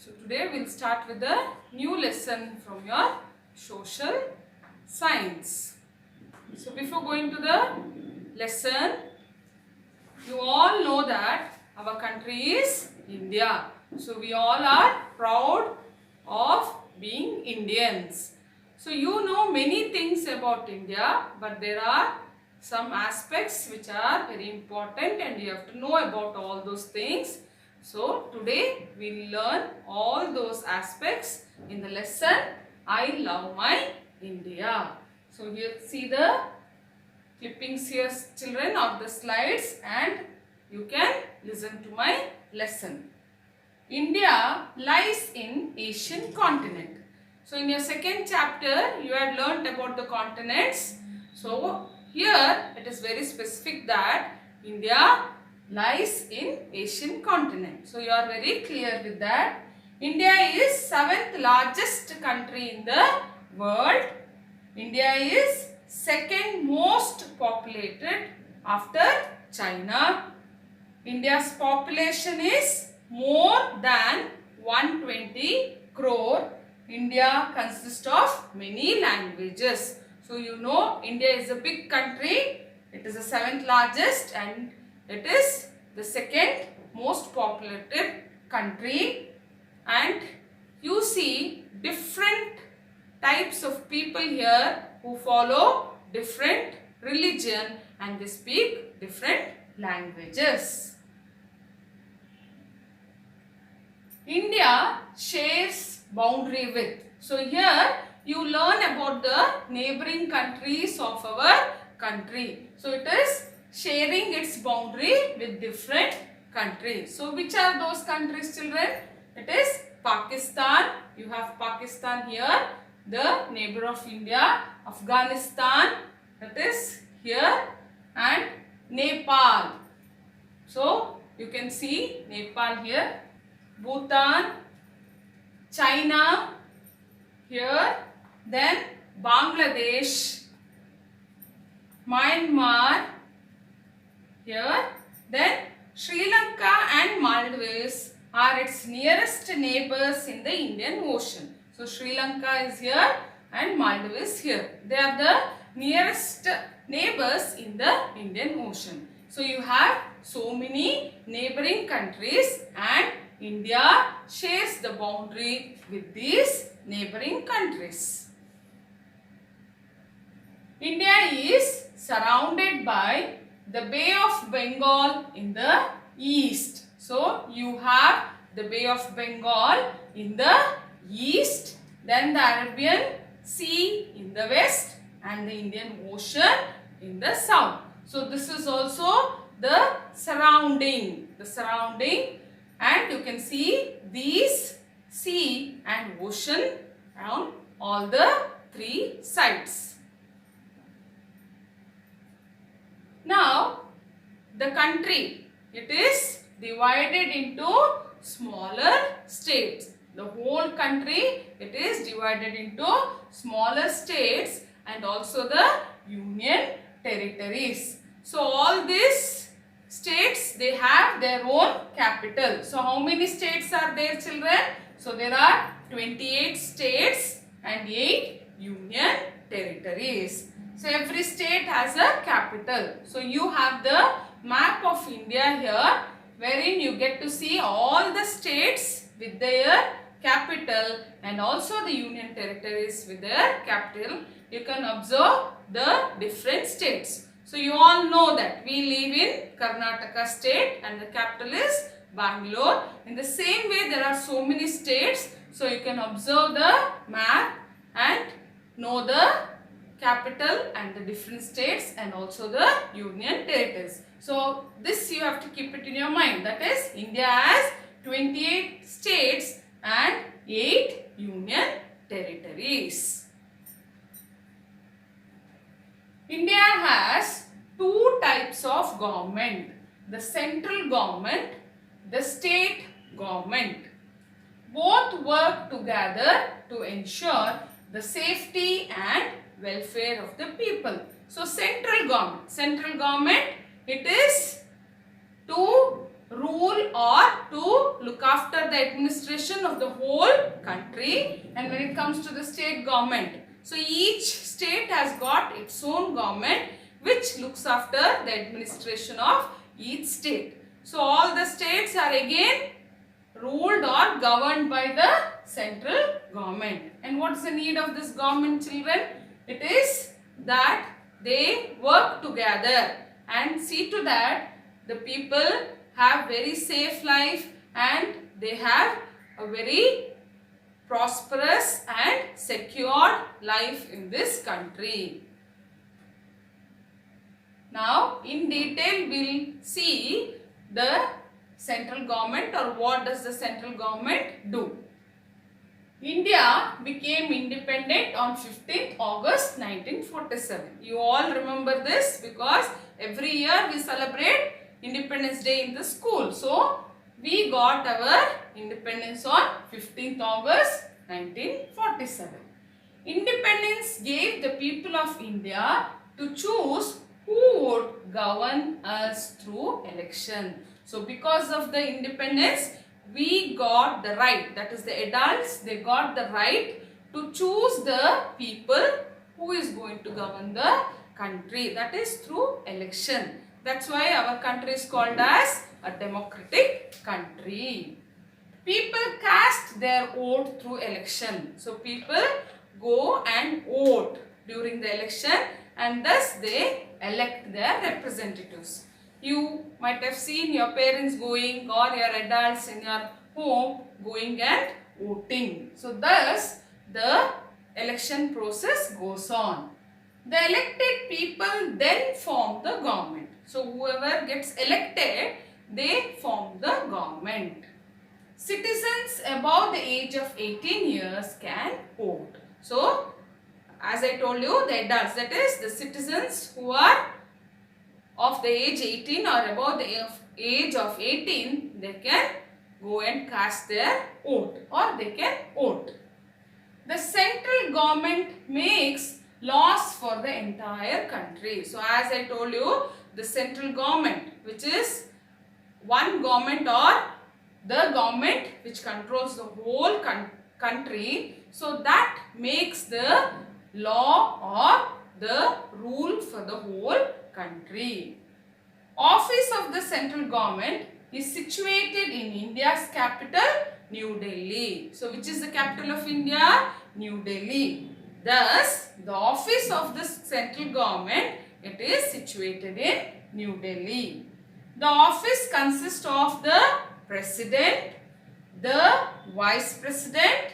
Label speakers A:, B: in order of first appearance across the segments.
A: So today we'll start with a new lesson from your social science. So before going to the lesson, you all know that our country is India. So we all are proud of being Indians. So you know many things about India, but there are some aspects which are very important and you have to know about all those things. So today we will learn all those aspects in the lesson I Love My India. So here see the clippings here, children, of the slides, and you can listen to my lesson. India lies in Asian continent. So in your second chapter you had learnt about the continents. So here it is very specific that India lies in Asian continent. So you are very clear with that. India is 7th largest country in the world. India is second most populated after China. India's population is more than 120 crore. India consists of many languages. So you know India is a big country. It is the 7th largest and it is the second most populated country, and you see different types of people here who follow different religion and they speak different languages. India shares boundary with. So here you learn about the neighboring countries of our country. So it is sharing its boundary with different countries. So which are those countries, children? It is Pakistan. You have Pakistan here, the neighbor of India. Afghanistan, that is here, and Nepal. So you can see Nepal here. Bhutan, China here, then Bangladesh, Myanmar here, then Sri Lanka and Maldives are its nearest neighbors in the Indian Ocean. So Sri Lanka is here and Maldives here. They are the nearest neighbors in the Indian Ocean. So you have so many neighboring countries and India shares the boundary with these neighboring countries. India is surrounded by the Bay of Bengal in the east. So you have the Bay of Bengal in the east, then the Arabian Sea in the west and the Indian Ocean in the south. So this is also the surrounding, and you can see these sea and ocean on all the three sides. Now the country, it is divided into smaller states. The whole country, it is divided into smaller states and also the union territories. So all these states, they have their own capital. So how many states are there, children? So there are 28 states and 8 union territories. So every state has a capital. So you have the map of India here, wherein you get to see all the states with their capital and also the union territories with their capital. You can observe the different states. So you all know that we live in Karnataka state and the capital is Bangalore. In the same way there are so many states. So you can observe the map and know the capital and the different states and also the union territories. So this you have to keep it in your mind. That is, India has 28 states and 8 union territories. India has two types of government, the central government, the state government. Both work together to ensure the safety and welfare of the people. So central government, it is to rule or to look after the administration of the whole country. And when it comes to the state government, so each state has got its own government which looks after the administration of each state. So all the states are again ruled or governed by the central government. And what is the need of this government, children? It is that they work together and see to that the people have very safe life and they have a very prosperous and secured life in this country. Now in detail we will see the central government, or what does the central government do. India became independent on 15th August 1947. You all remember this because every year we celebrate Independence Day in the school. So we got our independence on 15th August 1947. Independence gave the people of India to choose who would govern us through election. So because of the independence, we got the right, that is the adults, they got the right to choose the people who is going to govern the country, that is through election. That's why our country is called as a democratic country. People cast their vote through election. So people go and vote during the election and thus they elect their representatives. You might have seen your parents going or your adults in your home going and voting. So thus the election process goes on. The elected people then form the government. So whoever gets elected, they form the government. Citizens above the age of 18 years can vote. So as I told you, the adults, that is the citizens who are of the age 18 or above the age of 18, they can go and cast their vote or they can vote. The central government makes laws for the entire country. So as I told you, the central government, which is one government or the government which controls the whole country, so that makes the law or the rule for the whole country. Office of the central government is situated in India's capital, New Delhi. So which is the capital of India? New Delhi. Thus, the office of the central government, it is situated in New Delhi. The office consists of the President, the Vice President,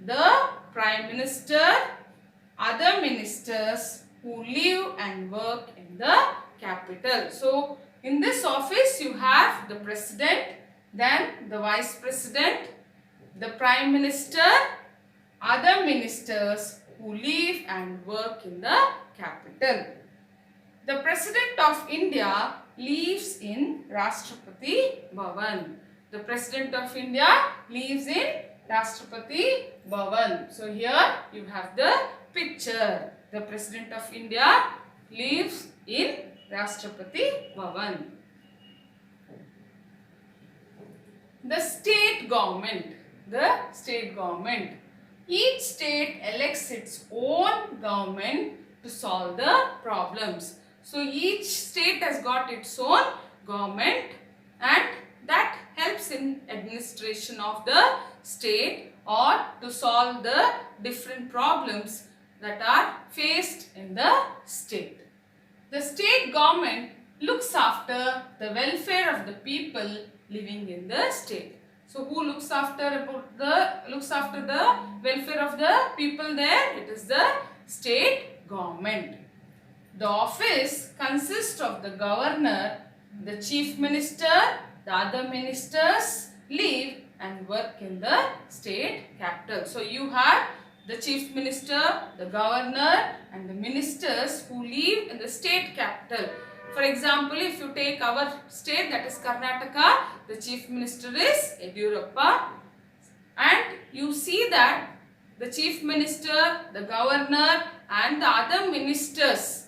A: the Prime Minister, other ministers who live and work in the capital. So in this office you have the President, then the Vice President, the Prime Minister, other ministers who live and work in the capital. The President of India lives in Rashtrapati Bhavan. The President of India lives in Rashtrapati Bhavan. So here you have the picture. The President of India lives in Rashtrapati Bhavan. The state government. The state government. Each state elects its own government to solve the problems. So each state has got its own government and that helps in administration of the state or to solve the different problems that are faced in the state. The state government looks after the welfare of the people living in the state. So who looks after the welfare of the people there? It is the state government. The office consists of the governor, the chief minister, the other ministers live and work in the state capital. So you have the chief minister, the governor and the ministers who live in the state capital. For example, if you take our state, that is Karnataka, the chief minister is Yediyurappa, and you see that the chief minister, the governor and the other ministers,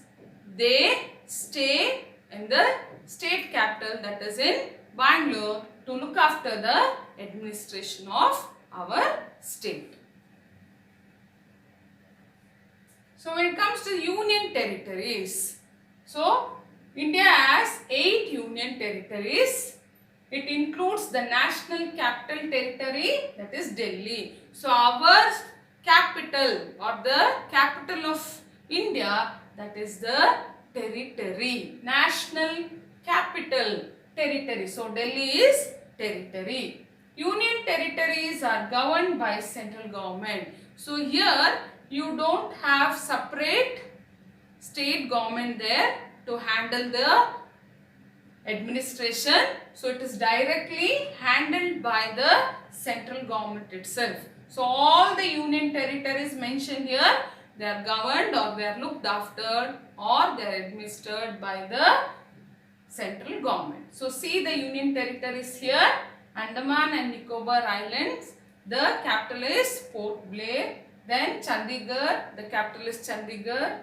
A: they stay in the state capital, that is in Bangalore to look after the administration of our state. So when it comes to union territories, so India has 8 union territories. It includes the national capital territory, that is Delhi. So our capital or the capital of India, that is the territory, national capital territory. So Delhi is territory. Union territories are governed by central government. So here you don't have separate state government there to handle the administration. So it is directly handled by the central government itself. So all the union territories mentioned here, they are governed or they are looked after or they are administered by the central government. So see the union territories here. Andaman and Nicobar Islands, the capital is Port Blair. Then Chandigarh, the capital is Chandigarh.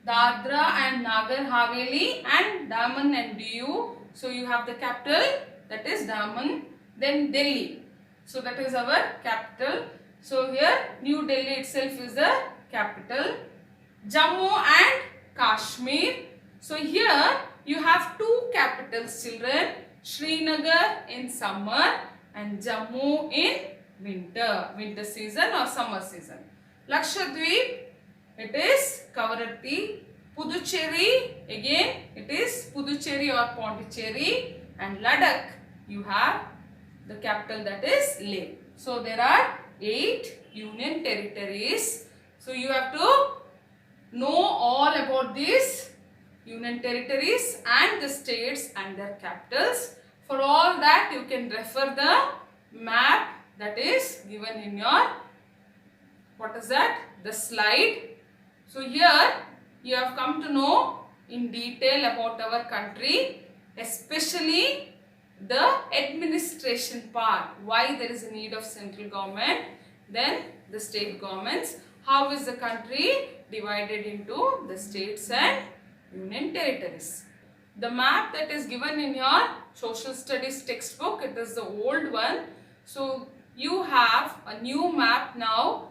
A: Dadra and Nagar Haveli and Daman and Diu. So you have the capital, that is Daman. Then Delhi. So that is our capital. So here New Delhi itself is the capital. Jammu and Kashmir. So here you have 2 capitals, children. Srinagar in summer and Jammu in winter season or summer season. Lakshadweep, it is Kavaratti. Puducherry, again it is Puducherry or Pondicherry. And Ladakh, you have the capital, that is Leh. So there are 8 union territories. So you have to know all about these union territories and the states and their capitals. For all that you can refer the map that is given in your, what is that? The slide. So here you have come to know in detail about our country, especially the administration part, why there is a need of central government, then the state governments, how is the country divided into the states and union territories. The map that is given in your social studies textbook, it is the old one. So you have a new map now,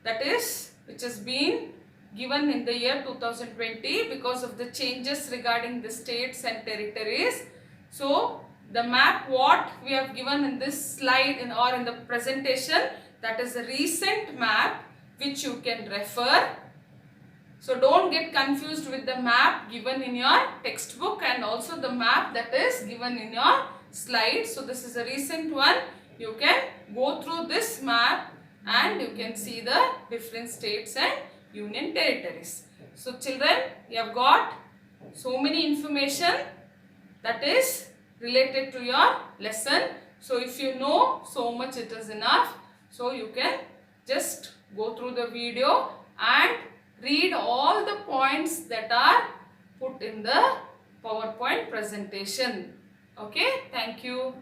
A: that is which has been given in the year 2020 because of the changes regarding the states and territories. So the map what we have given in this slide or in the presentation, that is a recent map which you can refer. So don't get confused with the map given in your textbook and also the map that is given in your slide. So this is a recent one. You can go through this map and you can see the different states and union territories. So children, you have got so many information that is related to your lesson. So if you know so much, it is enough. So you can just go through the video and read all the points that are put in the PowerPoint presentation. Okay, thank you.